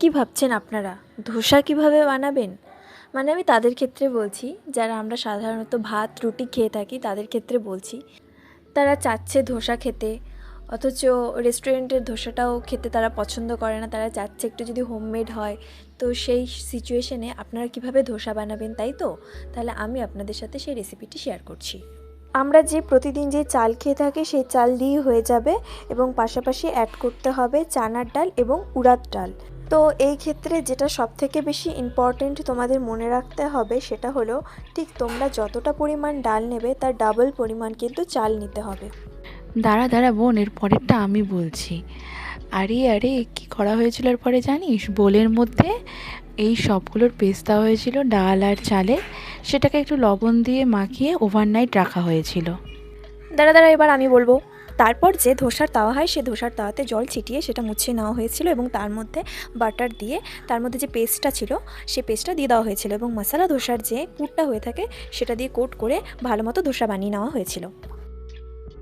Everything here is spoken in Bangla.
কি ভাবছেন আপনারা ধোসা কিভাবে বানাবেন? মানে আমি তাদের ক্ষেত্রে বলছি যারা আমরা সাধারণত ভাত রুটি খেয়ে থাকি তাদের ক্ষেত্রে বলছি। তারা চাচ্ছে ধোসা খেতে, অথচ রেস্টুরেন্টের ধোসাটাও খেতে তারা পছন্দ করে না। তারা চাচ্ছে একটু যদি হোমমেড হয়। তো সেই সিচুয়েশনে আপনারা কিভাবে ধোসা বানাবেন, তাই তো? তাহলে আমি আপনাদের সাথে সেই রেসিপিটি শেয়ার করছি। আমরা যে প্রতিদিন যে চাল খেয়ে থাকি সেই চাল দিয়েই হয়ে যাবে, এবং পাশাপাশি অ্যাড করতে হবে চানার ডাল এবং উড়াদ ডাল। তো এই ক্ষেত্রে যেটা সবথেকে বেশি ইম্পর্ট্যান্ট তোমাদের মনে রাখতে হবে সেটা হলো, ঠিক তোমরা যতটা পরিমাণ ডাল নেবে তার ডাবল পরিমাণ কিন্তু চাল নিতে হবে। দাঁড়া দাঁড়া বোন, এর পরেরটা আমি বলছি। আরে আরে কি করা হয়েছিল এর পরে জানিস? বোলের মধ্যে এই সবগুলোর পেস্ট দেওয়া হয়েছিল, ডাল আর চালের। সেটাকে একটু লবণ দিয়ে মাখিয়ে ওভারনাইট রাখা হয়েছিল। দাঁড়া দাঁড়া, এবার আমি বলবো। তারপর যে ধোসার তাওয়া হয় সে ধোসার তাওয়াতে জল ছিটিয়ে সেটা মুছিয়ে নেওয়া হয়েছিল, এবং তার মধ্যে বাটার দিয়ে তার মধ্যে যে পেস্টটা ছিল সে পেস্টটা দিয়ে দেওয়া হয়েছিল, এবং মশলা ধোসার যে পুরটা হয়ে থাকে সেটা দিয়ে কোট করে ভালো মতো ধোসা বানিয়ে নেওয়া হয়েছিল।